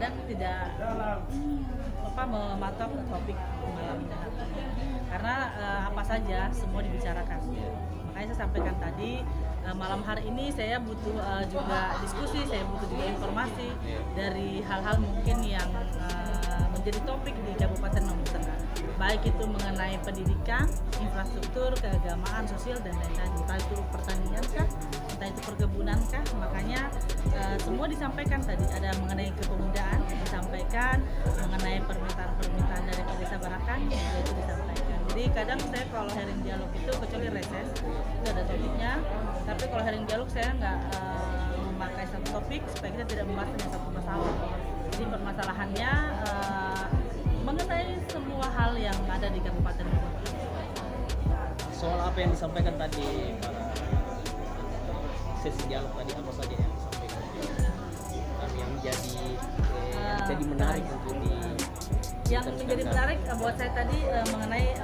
kadang tidak mematok topik malam ini karena apa saja semua dibicarakan. Makanya saya sampaikan tadi malam hari ini saya butuh juga diskusi, saya butuh juga informasi dari hal-hal mungkin yang menjadi topik di Kabupaten Mamuju Tengah, baik itu mengenai pendidikan, infrastruktur, keagamaan, sosial dan lain-lain, entah itu pertanian kah, entah itu perkebunan kah. Makanya semua disampaikan tadi, ada mengenai kepemudaan disampaikan, mengenai permintaan dari Desa Barakan itu disampaikan. Jadi kadang saya kalau sharing dialog itu kecuali reses itu ada topiknya, tapi kalau sharing dialog saya nggak memakai satu topik supaya kita tidak membahas tentang satu masalah. Jadi permasalahannya mengenai semua hal yang ada di Kabupaten Mamuju. Soal apa yang disampaikan tadi para sesi dialog tadi, apa saja yang disampaikan yang jadi menarik untuk yang menjadi menarik buat saya tadi mengenai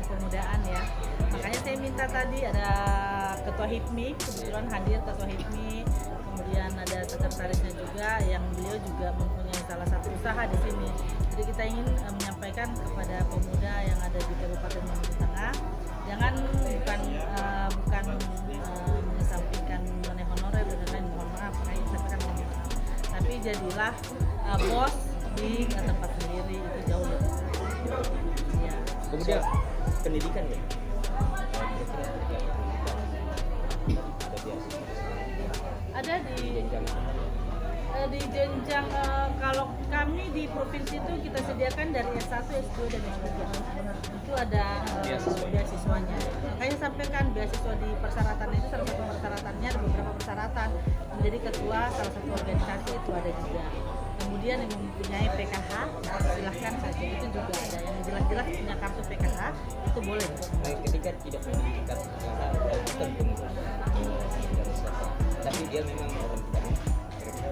kepemudaan ya. Makanya saya minta tadi ada Ketua HIPMI, kebetulan hadir Ketua HIPMI, kemudian ada sekretarisnya juga yang beliau juga mempunyai salah satu usaha di sini. Jadi kita ingin menyampaikan kepada pemuda yang ada di Kabupaten Mamuju Tengah, jangan bukan mengesampingkan mengenai honorer dan lain-lain, mohon maaf, makanya kita sampaikan mohon maaf. Tapi jadilah bos di tempat sendiri, itu jauh lebih ya. Kemudian pendidikan ya, ada di jenjang kalau kami di provinsi itu kita sediakan dari S1, S2 dan S3 itu ada beasiswanya. Makanya sampaikan beasiswa di persyaratan itu salah satu persyaratannya, ada beberapa persyaratan menjadi ketua salah satu organisasi itu ada juga. Kemudian yang mempunyai PKH silahkan saja, itu juga ada yang jelas-jelas punya kartu PKH itu boleh. Ketika tidak memiliki tapi dia memang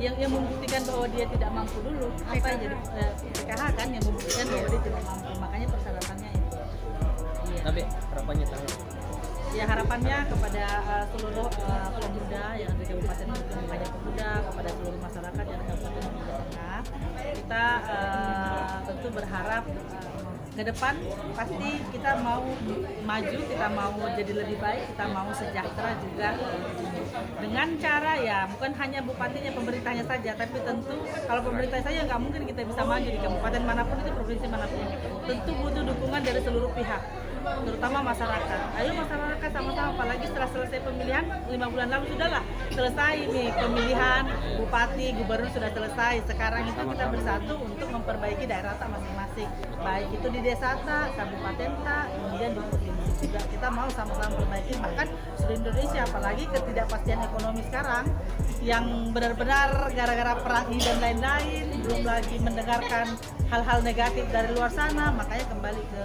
yang membuktikan bahwa dia tidak mampu dulu, apa yang jadi PKH kan yang membuktikan bahwa dia tidak mampu, makanya persyaratannya itu. Iya. Tapi harapannya tahu. Ya harapannya kepada seluruh pemuda yang ada di Kabupaten Mamuju, banyak pemuda, kepada seluruh masyarakat yang ada di Kabupaten Mamuju Tengah, kita tentu berharap ke depan pasti kita mau maju, kita mau jadi lebih baik, kita mau sejahtera juga dengan cara ya bukan hanya bupatinya, pemerintahnya saja, tapi tentu kalau pemerintah saja nggak mungkin kita bisa maju di kabupaten manapun itu, provinsi manapun. Tentu butuh dukungan dari seluruh pihak, terutama masyarakat. Ayo masyarakat sama-sama, apalagi setelah selesai pemilihan 5 bulan lalu sudahlah selesai nih pemilihan bupati, gubernur sudah selesai. Sekarang itu kita bersatu untuk memperbaiki daerah masing-masing, baik itu di desa kabupaten kemudian di provinsi juga. Kita mau sama-sama perbaiki, bahkan seluruh Indonesia, apalagi ketidakpastian ekonomi sekarang yang benar-benar gara-gara perang dan lain-lain, belum lagi mendengarkan hal-hal negatif dari luar sana. Makanya kembali ke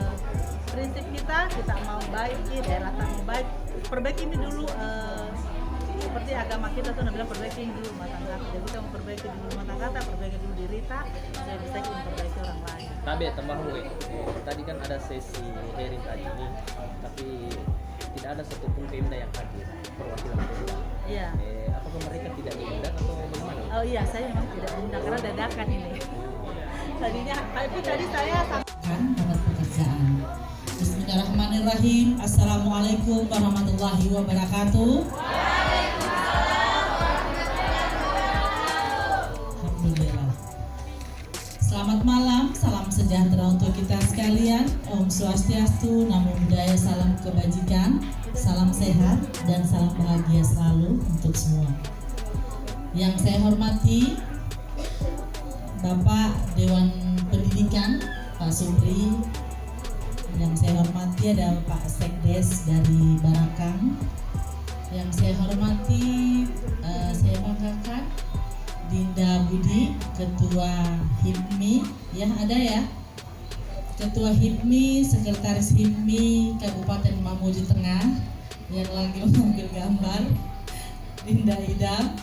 prinsip kita mau baik, daerah mau baik, perbaiki ini dulu seperti agama kita tuh bilang perbaiki dulu rumah tangga. Jadi kita mau perbaiki dulu rumah tangga, perbaiki dulu diri kita, supaya bisa memperbaiki orang lain. Tapi tambah tadi kan ada sesi hearing tadi ini, tapi tidak ada satupun Pemda yang hadir perwakilan Pemda. Iya. Apakah mereka tidak diundang atau bagaimana? Oh iya, saya memang tidak diundang karena dadakan ini. Tadinya, tapi tadi saya kan dapat pekerjaan. Bismillahirrahmanirrahim. Assalamualaikum warahmatullahi wabarakatuh. Alhamdulillah. Selamat malam, salam sejahtera untuk kita sekalian. Om Swastiastu, Namo Buddhaya, salam kebajikan, salam sehat dan salam bahagia selalu untuk semua. Yang saya hormati Bapak Dewan Pendidikan Pak Supri, yang saya hormati ada Pak Sekdes dari Barakang, yang saya hormati saya banggakan Dinda Budi, Ketua HIPMI, ya ada ya, Ketua HIPMI, Sekretaris HIPMI Kabupaten Mamuju Tengah yang lagi mengambil gambar, Dinda Ida.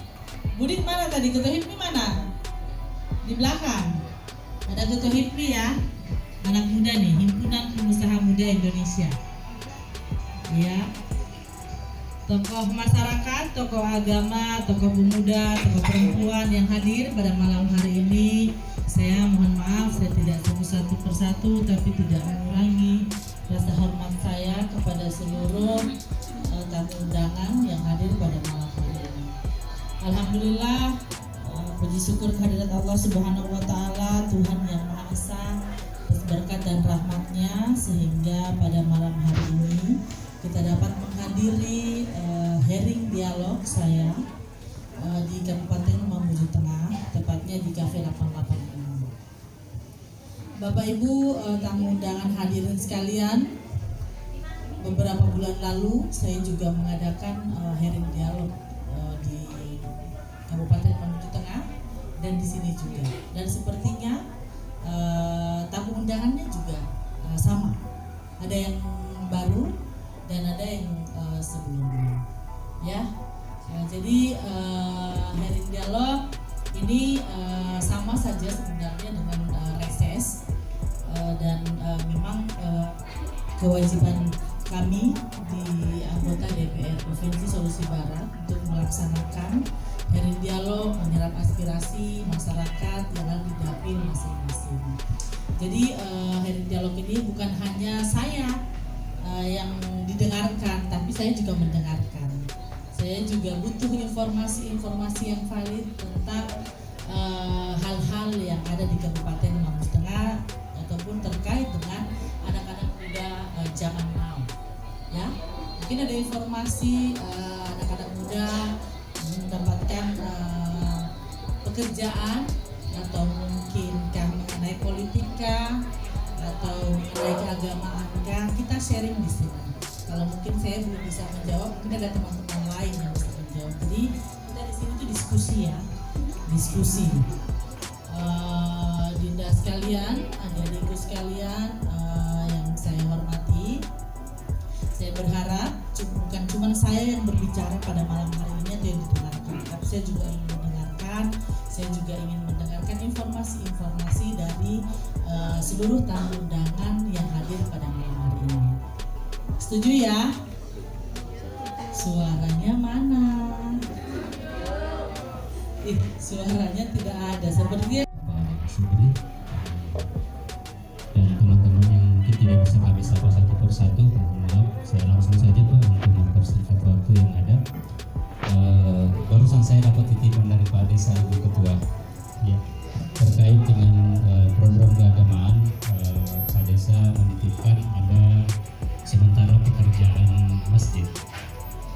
Budi mana tadi, Ketua HIPMI mana? Di belakang ada Ketua HIPMI ya, anak muda nih, Himpunan Pengusaha Muda Indonesia ya. tokoh masyarakat, tokoh agama, tokoh pemuda, tokoh perempuan yang hadir pada malam hari ini. Saya mohon maaf, saya tidak sebut satu persatu, tapi tidak mengurangi rasa hormat saya kepada seluruh tamu undangan yang hadir pada malam hari ini. Alhamdulillah, puji syukur kehadirat Allah Subhanahu wa Ta'ala, Tuhan yang Maha Esa, atas berkat dan rahmatnya, sehingga pada malam hari ini kita dapat menghadiri hearing dialog saya di Kabupaten Mamuju Tengah, tepatnya di Cafe 886. Bapak Ibu tamu undangan hadirin sekalian, beberapa bulan lalu saya juga mengadakan hearing dialog di Kabupaten Mamuju Tengah dan di sini juga. Dan sepertinya tamu undangannya juga sama. Ada yang baru dan ada yang sebelumnya. Ya. Jadi hearing dialog ini sama saja sebenarnya dengan reses dan memang kewajiban kami di anggota DPR Provinsi Sulawesi Barat untuk melaksanakan hearing dialog, menyerap aspirasi masyarakat yang ada di dapil masing-masing. Jadi hearing dialog ini bukan hanya saya yang didengarkan, tapi saya juga mendengarkan. Saya juga butuh informasi-informasi yang valid tentang hal-hal yang ada di Kabupaten Mamuju Tengah ataupun terkait dengan anak-anak muda zaman now. Ya, mungkin ada informasi anak-anak muda mendapatkan pekerjaan atau mungkinkah mengenai politika atau mengenai keagamaan, kita sharing di sini. Kalau mungkin saya belum bisa menjawab, mungkin ada teman-teman lain yang bisa menjawab. Jadi kita di sini tuh diskusi ya, diskusi. Dinda sekalian, adik-adikku sekalian yang saya hormati, saya berharap bukan cuma saya yang berbicara pada malam hari ini atau yang didengarkan, tapi saya juga ingin mendengarkan, saya juga ingin mendengarkan informasi-informasi dari seluruh tamu undangan yang hadir pada malam hari ini. Setuju ya? Suaranya mana? Suaranya tidak ada. Sepertinya dan teman-teman yang mungkin tidak bisa kami sapa satu persatu, mohon maaf, saya langsung saja Pak untuk mempersingkat waktu yang ada. Barusan saya dapat titipan dari Pak Desa Ibu Ketua ya, terkait dengan program keagamaan. Pak Desa menitipkan ada sementara pekerjaan masjid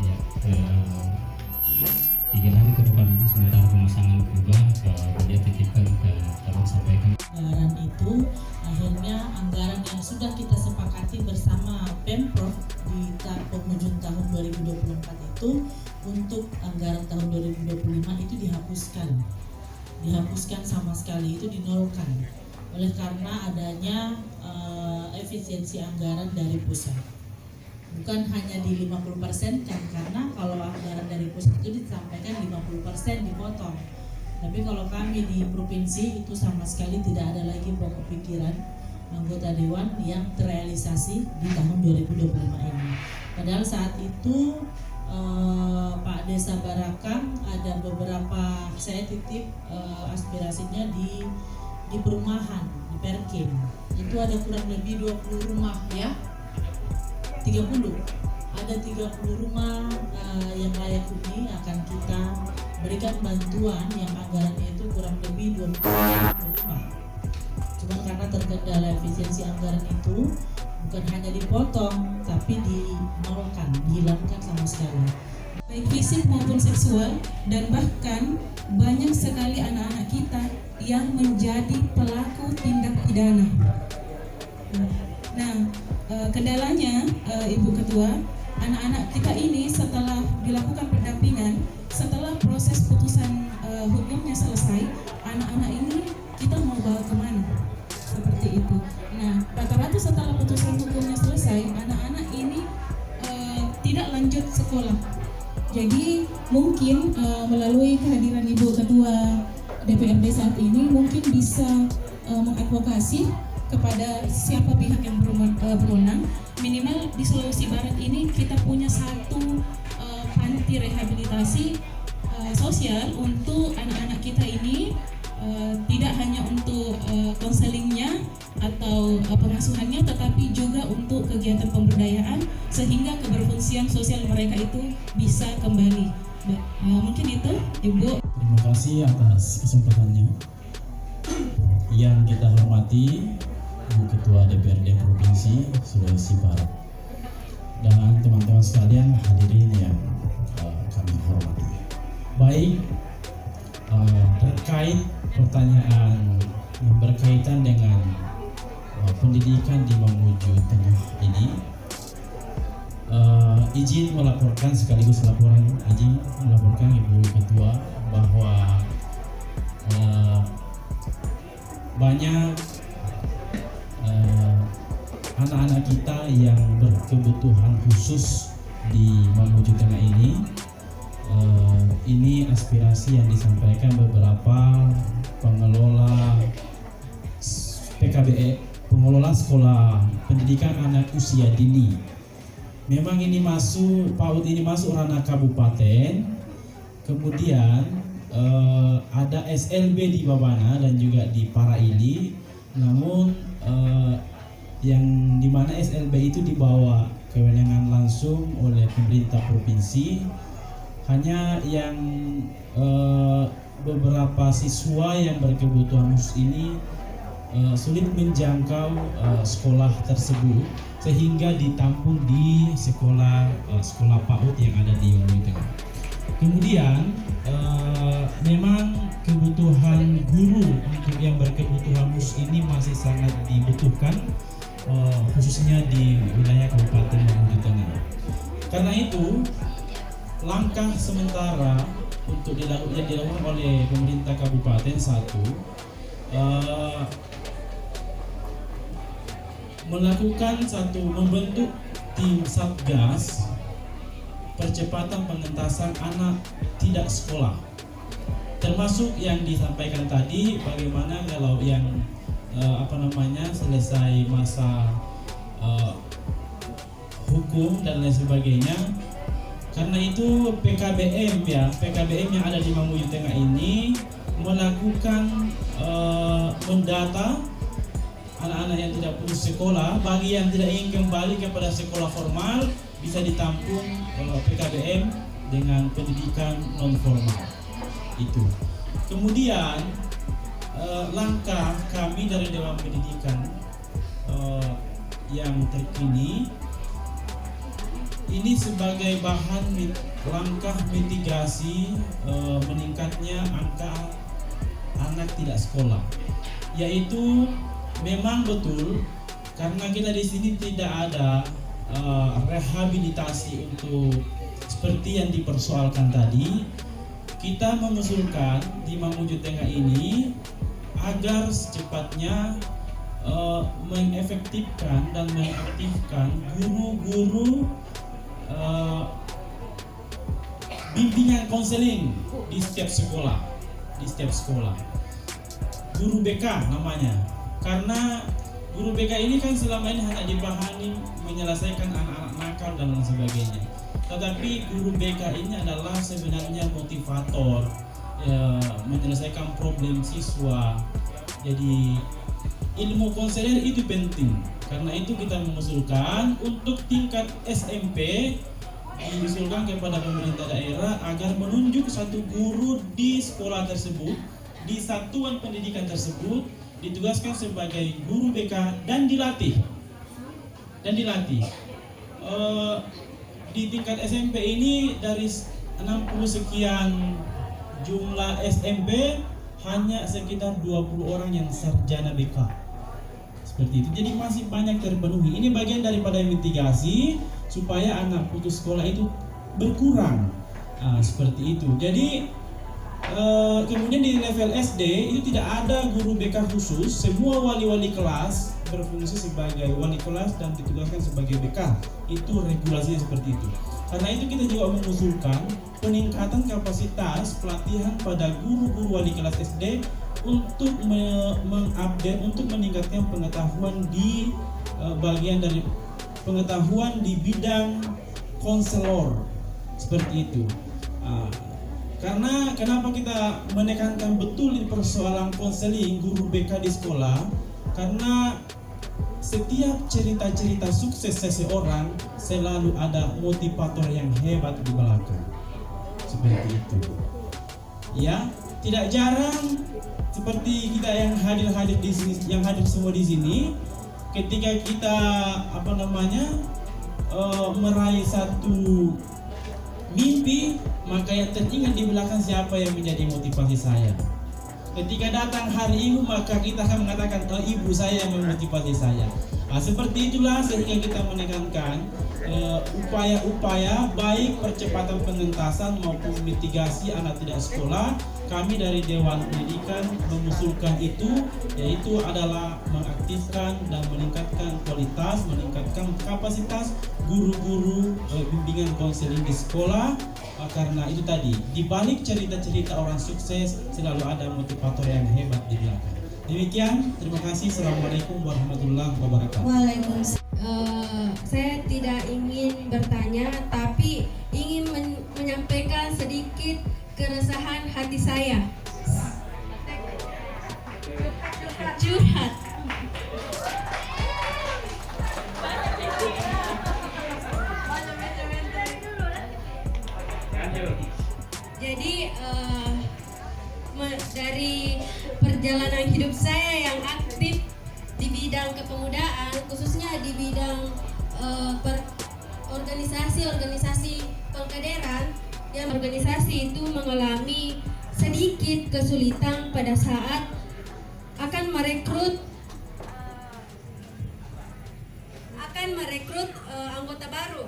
ya, 3 hari ke depan ini sementara pemasangan kubah dia titipkan dapat sampaikan. Anggaran itu akhirnya anggaran yang sudah kita sepakati bersama Pemprov di penghujung tahun 2024 itu untuk anggaran tahun 2025 itu dihapuskan sama sekali, itu dinolkan oleh karena adanya efisiensi anggaran dari pusat. Bukan hanya di 50% kan, karena kalau anggaran dari pusat itu disampaikan 50% dipotong. Tapi kalau kami di provinsi itu sama sekali tidak ada lagi pokok pikiran anggota dewan yang terrealisasi di tahun 2025 ini. Padahal saat itu Pak Desa Barakang ada beberapa, saya titip aspirasinya di perumahan, di Perkim. Itu ada kurang lebih 20 rumah ya. 30 rumah yang layak huni akan kita berikan bantuan yang anggarannya itu kurang lebih 20 rumah. Cuma karena terkendala efisiensi anggaran itu bukan hanya dipotong tapi dinolkan, dihilangkan sama sekali. Baik fisik maupun seksual, dan bahkan banyak sekali anak-anak kita yang menjadi pelaku tindak pidana. Nah, kendalanya Ibu Ketua, anak-anak kita ini setelah dilakukan pendampingan, setelah proses putusan hukumnya selesai, anak-anak ini kita mau bawa kemana? Seperti itu. Nah, rata-rata setelah putusan hukumnya selesai, anak-anak ini tidak lanjut sekolah. Jadi mungkin melalui kehadiran Ibu Ketua DPRD saat ini mungkin bisa mengadvokasi kepada siapa pihak yang berwenang, minimal di Sulawesi Barat ini kita punya satu seperti rehabilitasi sosial untuk anak-anak kita ini, tidak hanya untuk konselingnya atau pengasuhannya, tetapi juga untuk kegiatan pemberdayaan sehingga keberfungsian sosial mereka itu bisa kembali. Mungkin itu, Ibu. Terima kasih atas kesempatannya. Yang kita hormati Bu Ketua DPRD Provinsi Sulawesi Barat dan teman-teman sekalian hadirin yang kami hormati. Baik, terkait pertanyaan yang berkaitan dengan pendidikan di Mamuju Tengah ini, izin melaporkan sekaligus izin melaporkan Ibu Ketua bahwa banyak anak-anak kita yang berkebutuhan khusus di Mamuju Tengah ini. Ini aspirasi yang disampaikan beberapa pengelola PKBE, pengelola sekolah pendidikan anak usia dini. Memang ini PAUD ini masuk ranah kabupaten, kemudian ada SLB di Babana dan juga di Paraili, namun yang dimana SLB itu dibawa kewenangan langsung oleh pemerintah provinsi. Hanya yang beberapa siswa yang berkebutuhan khusus ini sulit menjangkau sekolah tersebut sehingga ditampung di sekolah PAUD yang ada di Mamuju Tengah. Kemudian memang kebutuhan guru untuk yang berkebutuhan khusus ini masih sangat dibutuhkan, khususnya di wilayah Kabupaten Mamuju Tengah. Karena itu langkah sementara untuk yang dilakukan oleh pemerintah kabupaten membentuk tim satgas percepatan pengentasan anak tidak sekolah, termasuk yang disampaikan tadi bagaimana kalau yang selesai masa hukum dan lain sebagainya. Karena itu PKBM yang ada di Mamuju Tengah ini melakukan mendata anak-anak yang tidak putus sekolah. Bagi yang tidak ingin kembali kepada sekolah formal bisa ditampung PKBM dengan pendidikan non formal itu. Kemudian langkah kami dari Dewan Pendidikan yang terkini ini sebagai bahan langkah mitigasi meningkatnya angka anak tidak sekolah, yaitu memang betul karena kita di sini tidak ada rehabilitasi untuk seperti yang dipersoalkan tadi. Kita mengusulkan di Mamuju Tengah ini agar secepatnya mengefektifkan dan mengaktifkan guru-guru bimbingan konseling di setiap sekolah, guru BK namanya. Karena guru BK ini kan selama ini hanya dipahami menyelesaikan anak-anak nakal dan lain sebagainya. Tetapi guru BK ini adalah sebenarnya motivator, menyelesaikan problem siswa. Jadi ilmu konselor itu penting. Karena itu kita mengusulkan untuk tingkat SMP diusulkan kepada pemerintah daerah agar menunjuk satu guru di sekolah tersebut, di satuan pendidikan tersebut, ditugaskan sebagai guru BK dan dilatih. Di tingkat SMP ini dari 60 sekian jumlah SMP hanya sekitar 20 orang yang sarjana BK. Seperti itu. Jadi masih banyak terpenuhi. Ini bagian daripada mitigasi supaya anak putus sekolah itu berkurang. Seperti itu. Jadi kemudian di level SD itu tidak ada guru BK khusus. Semua wali-wali kelas berfungsi sebagai wali kelas dan ditugaskan sebagai BK. Itu regulasinya seperti itu. Karena itu kita juga mengusulkan peningkatan kapasitas pelatihan pada guru-guru wali kelas SD untuk mengupdate, untuk meningkatkan pengetahuan di bagian dari pengetahuan di bidang konselor seperti itu. Karena kenapa kita menekankan betul di persoalan konseling guru BK di sekolah? Karena setiap cerita-cerita sukses seseorang selalu ada motivator yang hebat di belakang. Seperti itu. Ya, tidak jarang seperti kita yang hadir di sini, yang hadir semua di sini, ketika kita meraih satu mimpi, maka yang teringat di belakang siapa yang menjadi motivasi saya. Ketika datang hari ibu, maka kita akan mengatakan, oh, ibu saya yang memotivasi saya. Seperti itulah sehingga kita menekankan upaya-upaya baik percepatan pengentasan maupun mitigasi anak tidak sekolah. Kami dari Dewan Pendidikan mengusulkan itu, yaitu adalah mengaktifkan dan meningkatkan kualitas, meningkatkan kapasitas guru-guru bimbingan konseling di sekolah. Karena itu tadi, di balik cerita-cerita orang sukses selalu ada motivator yang hebat di belakang. Demikian, terima kasih. Assalamualaikum warahmatullahi wabarakatuh. Waalaikumsalam. Saya tidak ingin bertanya, tapi ingin menyampaikan sedikit keresahan hati saya. Curhat. Jadi dari perjalanan hidup saya yang aktif di bidang kepemudaan, khususnya di bidang organisasi pengkaderan, yang organisasi itu mengalami sedikit kesulitan pada saat akan merekrut anggota baru.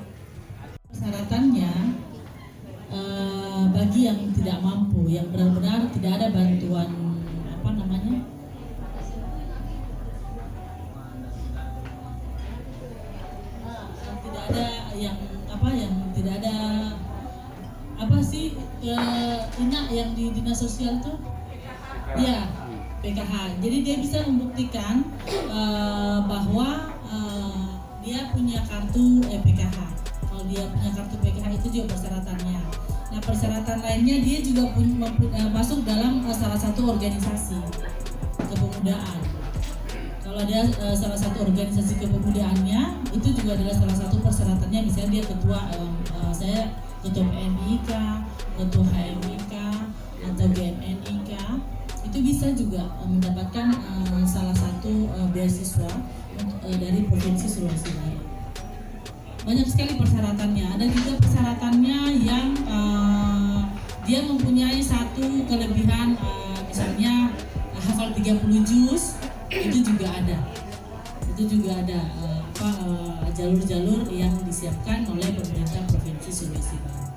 Persyaratannya bagi yang tidak mampu, yang benar-benar tidak ada bantuan tidak ada yang tidak ada yang di dinas sosial tuh ya PKH. Jadi dia bisa membuktikan bahwa dia punya kartu PKH. Kalau dia punya kartu PKH itu juga persyaratannya. Nah, persyaratan lainnya dia juga masuk dalam salah satu organisasi kepemudaan. Kalau ada salah satu organisasi kepemudaan,nya itu juga adalah salah satu persyaratannya. Misalnya dia ketua, saya ketua PMIK, ketua HMIK atau GMNIK, itu bisa juga mendapatkan salah satu beasiswa dari Provinsi Sulawesi Barat. Banyak sekali persyaratannya. Ada juga persyaratannya yang dia mempunyai satu kelebihan, misalnya hafal 30 juz, itu juga ada. Itu juga ada jalur-jalur yang disiapkan oleh pemerintah Provinsi Sulawesi Barat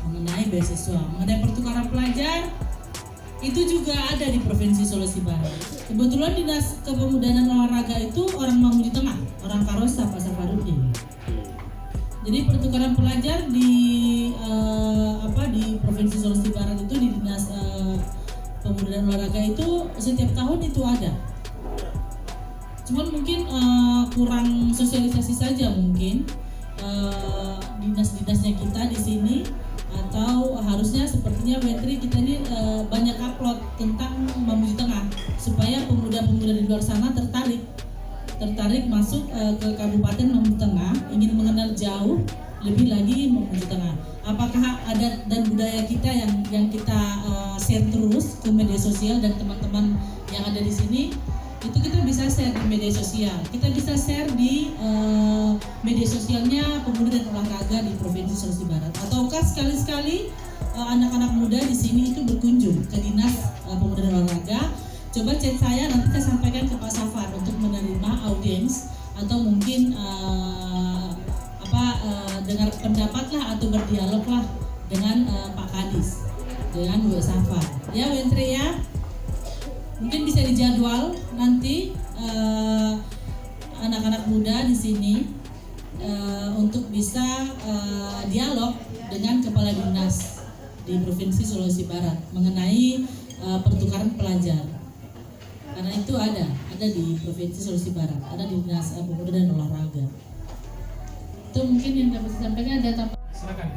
mengenai beasiswa. Mengenai pertukaran pelajar, itu juga ada di Provinsi Sulawesi Barat. Kebetulan Dinas Kepemudaan dan Olahraga itu orang Mamuju Tengah, orang Karosa, Pasar Farudin. Jadi pertukaran pelajar di Provinsi Sulawesi Barat itu di Dinas Pemuda dan Olahraga itu setiap tahun itu ada. Cuman mungkin kurang sosialisasi saja mungkin dinas-dinasnya kita di sini, atau harusnya sepertinya Wentri kita ini banyak upload tentang Mamuju Tengah supaya pemuda-pemuda di luar sana tertarik masuk ke Kabupaten Mamuju Tengah, ingin mengenal jauh lebih lagi Mamuju Tengah. Apakah adat dan budaya kita yang kita share terus ke media sosial, dan teman-teman yang ada di sini itu kita bisa share di media sosial. Kita bisa share di media sosialnya Pemuda dan Olahraga di Provinsi Sulawesi Barat. Ataukah sekali-sekali anak-anak muda di sini itu berkunjung ke Dinas Pemuda dan Olahraga. Coba chat saya, nanti saya sampaikan ke Pak Safar untuk menerima audiens, atau mungkin dengar pendapat lah atau berdialog lah dengan Pak Kadis, dengan Bu Safar. Ya Wentri ya. Mungkin bisa dijadwal nanti anak-anak muda di sini untuk bisa dialog dengan kepala dinas di Provinsi Sulawesi Barat mengenai pertukaran pelajar. Karena itu ada di Provinsi Sulawesi Barat, ada di Dinas Pemuda dan Olahraga. Itu mungkin yang dapat disampaikan. Ada tambahan? Silakan.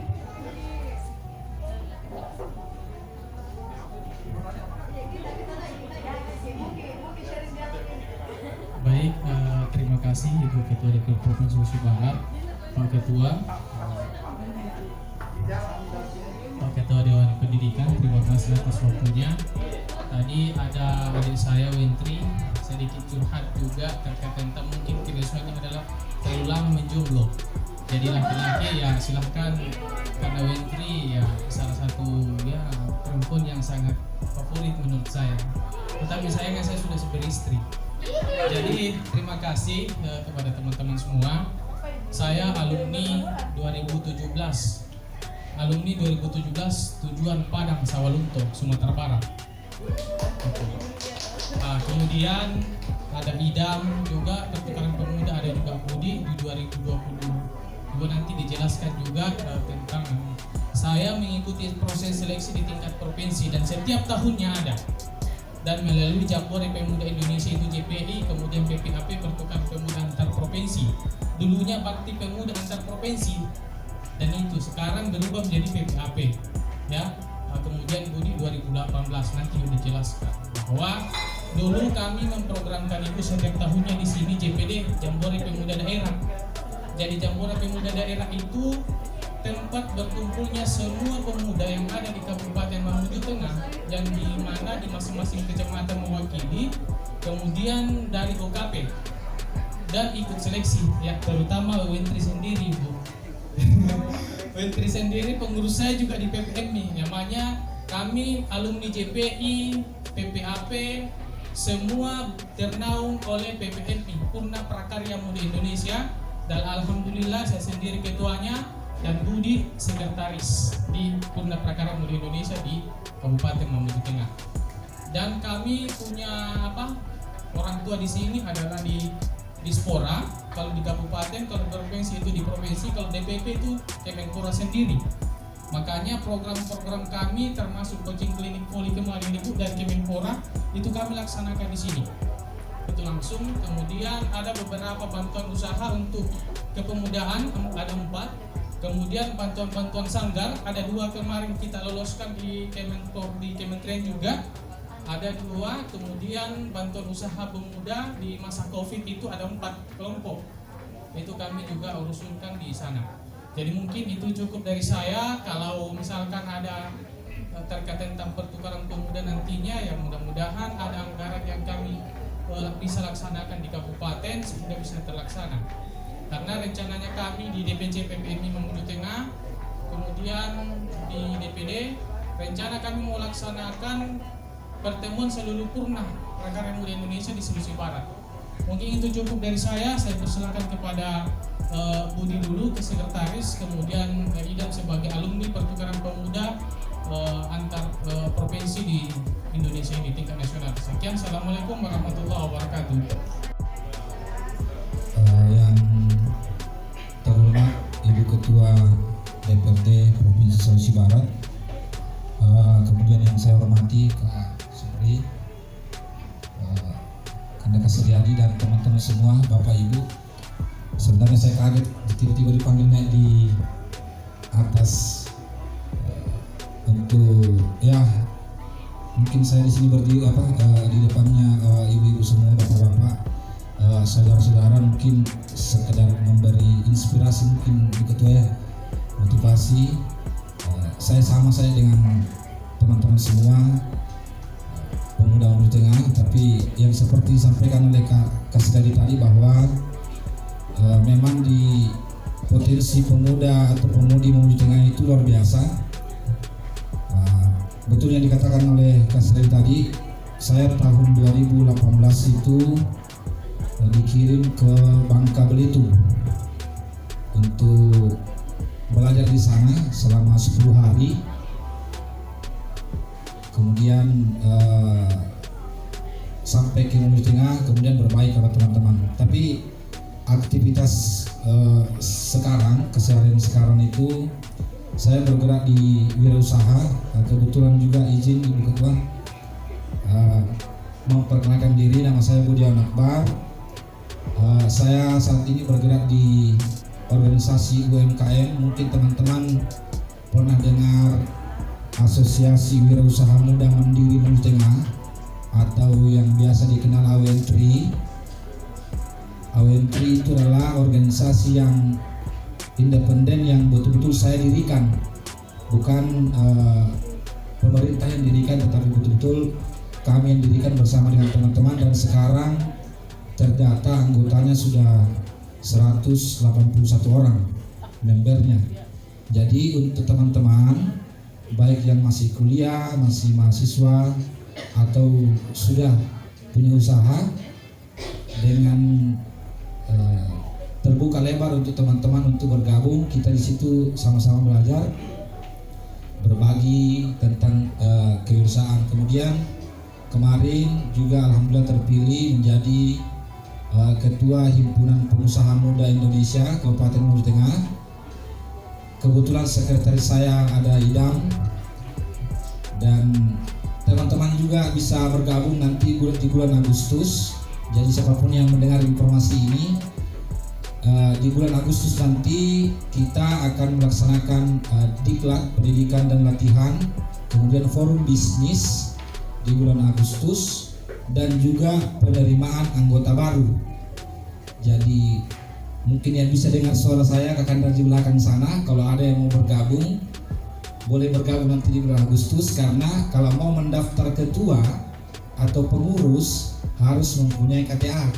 kasih Ibu Ketua DPD Provinsi Sulawesi Barat, Pak Ketua Dewan Pendidikan, terima kasih atas waktunya. Tadi ada adik saya Wentri sedikit curhat juga terkait tentang mungkin kebiasaannya adalah terlalu lama menjomblo. Jadi laki-laki ya silahkan, karena Wentri ya salah satu ya perempuan yang sangat favorit menurut saya. Tetapi sayangnya saya sudah beristri. Jadi terima kasih kepada teman-teman semua. Saya alumni 2017 tujuan Padang Sawalunto, Sumatera Barat. Kemudian ada Idam juga, pertukaran pemuda, ada juga Budi di 2022 nanti dijelaskan juga tentang saya mengikuti proses seleksi di tingkat provinsi dan setiap tahunnya ada, dan melalui Jambore Pemuda Indonesia itu JPI, kemudian PPAP pertukaran pemuda antar provinsi, dulunya Bakti Pemuda antar provinsi, dan itu sekarang berubah menjadi PPAP ya. Kemudian Budi 2018 nanti sudah dijelaskan bahwa dulu kami memprogramkan itu setiap tahunnya di sini JPD, Jambore Pemuda Daerah. Jadi Jambore Pemuda Daerah itu tempat berkumpulnya semua pemuda yang ada di Kabupaten Mamuju Tengah, yang di mana di masing-masing kecamatan mewakili, kemudian dari OKP dan ikut seleksi ya, terutama Wentri sendiri Bu. Wentri sendiri pengurus saya juga di PPMI, namanya kami alumni JPI, PPAP, semua ternaung oleh PPMI, Purna Prakarya Muda Indonesia, dan alhamdulillah saya sendiri ketuanya dan Budi sekretaris di Purna Prakarya Muda Indonesia di Kabupaten Mamuju Tengah. Dan kami punya orang tua di sini adalah di Dispora, kalau di kabupaten, kalau provinsi itu di provinsi, kalau DPP itu Kemenpora sendiri. Makanya program-program kami termasuk coaching klinik voli kemarin itu dari Kemenpora itu kami laksanakan di sini. Itu langsung. Kemudian ada beberapa bantuan usaha untuk kepemudaan, ada 4. Kemudian bantuan-bantuan sanggar ada 2 kemarin kita loloskan di Kementerian juga. Ada 2, kemudian bantuan usaha pemuda di masa Covid itu ada 4 kelompok. Itu kami juga urusunkan di sana. Jadi mungkin itu cukup dari saya. Kalau misalkan ada terkait tentang pertukaran pemuda nantinya, ya mudah-mudahan ada anggaran yang kami bisa laksanakan di kabupaten sehingga bisa terlaksana. Karena rencananya kami di DPC PPMI Mamuju Tengah, kemudian di DPD, rencana kami mau laksanakan pertemuan seluruh Purna Prakarya Muda Indonesia di Sulawesi Barat. Mungkin itu cukup dari saya persilakan kepada Budi dulu ke sekretaris, kemudian Idam sebagai alumni pertukaran pemuda antar provinsi di Indonesia ini tingkat nasional. Sekian, assalamualaikum warahmatullahi wabarakatuh. Yang terhormat Ibu Ketua DPRD Provinsi Sulawesi Barat, kemudian yang saya hormati Kak Supri, Kanda Kasediadi dan teman-teman semua, Bapak Ibu. Sebenarnya saya kaget tiba-tiba dipanggil naik di atas untuk ya mungkin saya di sini berdiri di depannya ibu-ibu semua, bapak-bapak, saudara-saudara, mungkin sekedar memberi inspirasi, mungkin begitu ya, motivasi. Saya dengan teman-teman semua pemuda Mamuju Tengah, tapi yang seperti disampaikan oleh Kak Kasdadi tadi bahwa memang di potensi pemuda atau pemudi Mamuju Tengah itu luar biasa. Betul yang dikatakan oleh Kak Kasdadi tadi, saya tahun 2018 itu dikirim ke Bangka Belitung untuk belajar di sana selama 10 hari. Kemudian sampai ke Mamuju Tengah, kemudian berbaik kepada teman-teman. Tapi aktivitas sekarang, keseharian sekarang itu saya bergerak di wirausaha. Kebetulan juga izin Ibu Ketua memperkenalkan diri, nama saya Budian Akbar. Saya saat ini bergerak di organisasi UMKM. Mungkin teman-teman pernah dengar Asosiasi Wirausaha Muda Mandiri Mamuju Tengah atau yang biasa dikenal AWN3. AWNTRI itu adalah organisasi yang independen yang betul-betul saya dirikan, bukan pemerintah yang dirikan, tetapi betul-betul kami yang dirikan bersama dengan teman-teman, dan sekarang terdata anggotanya sudah 181 orang membernya. Jadi untuk teman-teman baik yang masih kuliah, masih mahasiswa, atau sudah punya usaha, dengan terbuka lebar untuk teman-teman untuk bergabung. Kita di situ sama-sama belajar, berbagi tentang kewirausahaan. Kemudian kemarin juga alhamdulillah terpilih menjadi Ketua Himpunan Pengusaha Muda Indonesia Kabupaten Maluku Tengah. Kebetulan sekretaris saya ada Idam, dan teman-teman juga bisa bergabung nanti di bulan Agustus. Jadi siapapun yang mendengar informasi ini, di bulan Agustus nanti kita akan melaksanakan diklat pendidikan dan latihan, kemudian forum bisnis di bulan Agustus, dan juga penerimaan anggota baru. Jadi mungkin yang bisa dengar suara saya akan dari belakang sana, kalau ada yang mau bergabung boleh bergabung nanti di bulan Agustus, karena kalau mau mendaftar ketua atau pengurus harus mempunyai KTA.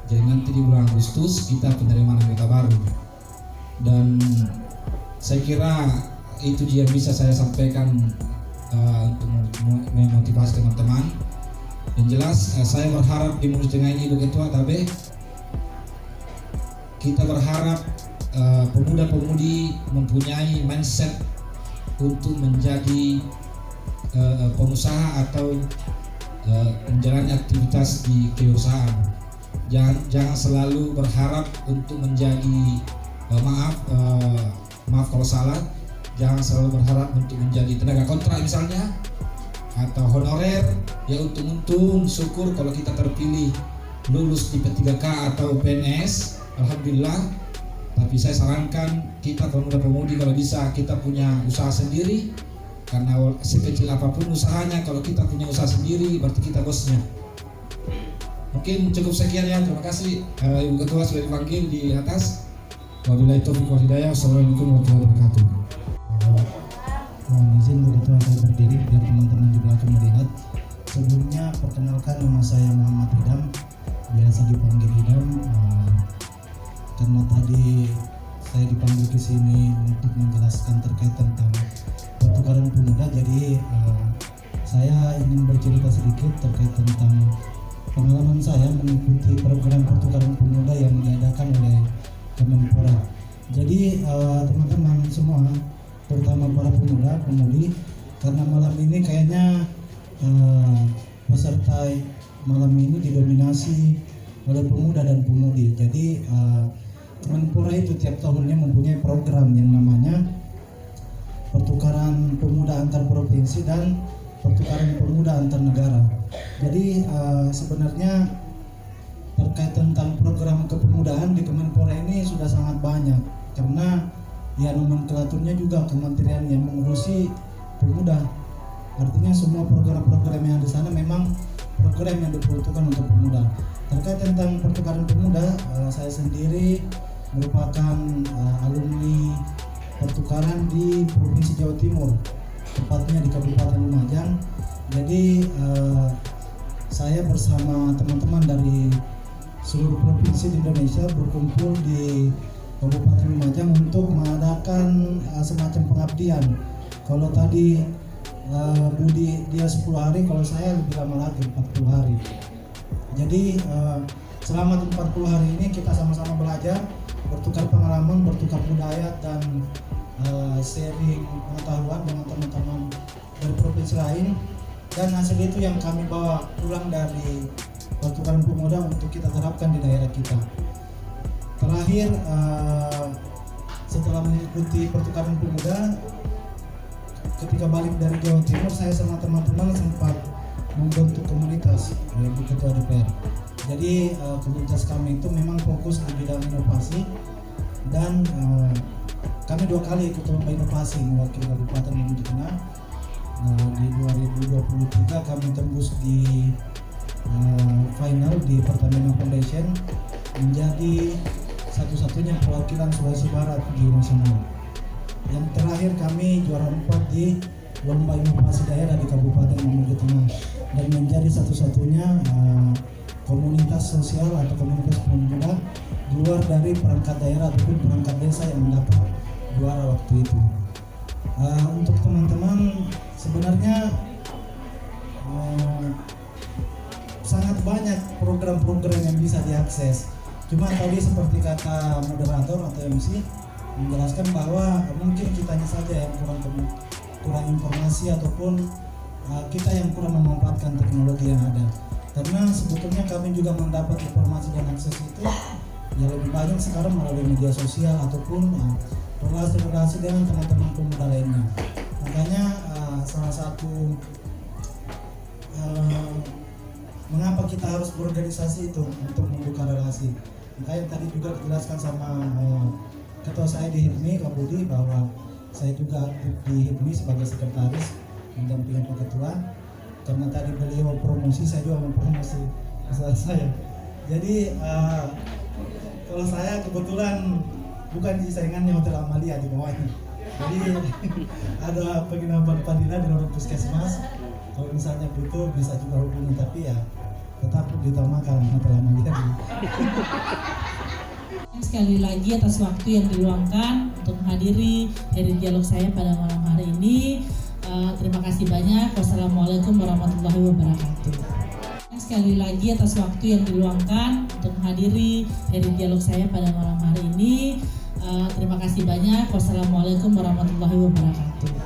Jadi nanti di bulan Agustus kita penerimaan anggota baru, dan saya kira itu yang bisa saya sampaikan untuk memotivasi teman-teman. Yang jelas saya berharap di Maluku Tengah ini begitu, tapi kita berharap pemuda-pemudi mempunyai mindset untuk menjadi pengusaha atau menjalani aktivitas di kewirausahaan. Jangan selalu berharap untuk menjadi maaf kalau salah, jangan selalu berharap untuk menjadi tenaga kontrak misalnya, atau honorer. Ya untung syukur kalau kita terpilih lulus di P3K atau PNS, alhamdulillah. Tapi saya sarankan kita pemuda-pemudi kalau bisa kita punya usaha sendiri, karena sekecil apapun usahanya, kalau kita punya usaha sendiri berarti kita bosnya. Mungkin cukup sekian ya, terima kasih. Ibu Ketua sudah dipanggil di atas. Wabillahi taufiq wal hidayah. Wassalamualaikum warahmatullahi wabarakatuh. Mohon izin Bu Ketua saya berdiri biar teman-teman juga akan melihat. Sebelumnya perkenalkan, nama saya Muhammad Idam, biasa dipanggil Idam. Karena tadi saya dipanggil ke sini untuk menjelaskan terkait tentang pertukaran pemuda, jadi saya ingin bercerita sedikit terkait tentang pengalaman saya mengikuti program pertukaran pemuda yang diadakan oleh Kemenpora. Jadi teman-teman semua, terutama para pemuda-pemudi, karena malam ini kayaknya peserta malam ini didominasi oleh pemuda dan pemudi. Jadi Kemenpora itu tiap tahunnya mempunyai program yang namanya pertukaran pemuda antar provinsi dan pertukaran pemuda antar negara. Jadi sebenarnya terkait tentang program kepemudaan di Kemenpora ini sudah sangat banyak, karena ya nomenklaturnya juga kementerian yang mengurusi pemuda. Artinya semua program-program yang di sana memang program yang diperuntukkan untuk pemuda. Terkait tentang pertukaran pemuda, saya sendiri merupakan alumni pertukaran di Provinsi Jawa Timur, tepatnya di Kabupaten Lumajang. Jadi saya bersama teman-teman dari seluruh provinsi di Indonesia berkumpul di Kabupaten Lumajang untuk mengadakan semacam pengabdian. Kalau tadi Budi dia 10 hari, kalau saya lebih lama lagi 40 hari. Jadi selama 40 hari ini kita sama-sama belajar, bertukar pengalaman, bertukar budaya, dan sharing pengetahuan dengan teman-teman dari provinsi lain. Dan hasil itu yang kami bawa pulang dari pertukaran pemuda untuk kita terapkan di daerah kita. Terakhir, setelah mengikuti pertukaran pemuda, ketika balik dari Jawa Timur, saya sama teman-teman sempat membentuk komunitas di Ketua DPR. Jadi komunitas kami itu memang fokus di bidang inovasi, dan kami 2 kali ikut lomba inovasi mewakili Kabupaten Maluku Tengah. Di 2023 kami tembus di final di Pertamina Foundation, menjadi satu-satunya perwakilan Sulawesi Barat di nasional. Yang terakhir kami juara 4 di Lomba Inovasi Daerah di Kabupaten Mamuju Tengah dan menjadi satu-satunya komunitas sosial atau komunitas pemuda di luar dari perangkat daerah ataupun perangkat desa yang mendapat juara waktu itu. Untuk teman-teman sebenarnya sangat banyak program-program yang bisa diakses. Cuma tadi seperti kata moderator atau MC menjelaskan bahwa mungkin kitanya saja yang kurang informasi ataupun kita yang kurang memanfaatkan teknologi yang ada. Karena sebetulnya kami juga mendapat informasi dan akses itu ya lebih banyak sekarang melalui media sosial ataupun relasi dengan teman-teman pemuda lainnya. Makanya salah satu mengapa kita harus berorganisasi itu untuk membuka relasi. Makanya tadi juga dijelaskan sama ketua saya di HIPMI, Pak Budi, bahwa saya juga aktif di HIPMI sebagai sekretaris mendampingi Pak Ketua. Karena tadi beliau promosi, saya juga mempromosi usaha saya. Jadi kalau saya kebetulan bukan di saingannya Hotel Amalia di bawahnya. Jadi ada penginapan Padilla di dalam puskesmas. Kalau misalnya butuh bisa juga hubungi, tapi ya tetap ditamakan Hotel Amalia. Sekali lagi atas waktu yang diluangkan untuk menghadiri dari dialog saya pada malam hari ini. Terima kasih banyak. Wassalamualaikum warahmatullahi wabarakatuh. Sekali lagi atas waktu yang diluangkan untuk menghadiri dari dialog saya pada malam hari ini. Terima kasih banyak. Wassalamualaikum warahmatullahi wabarakatuh.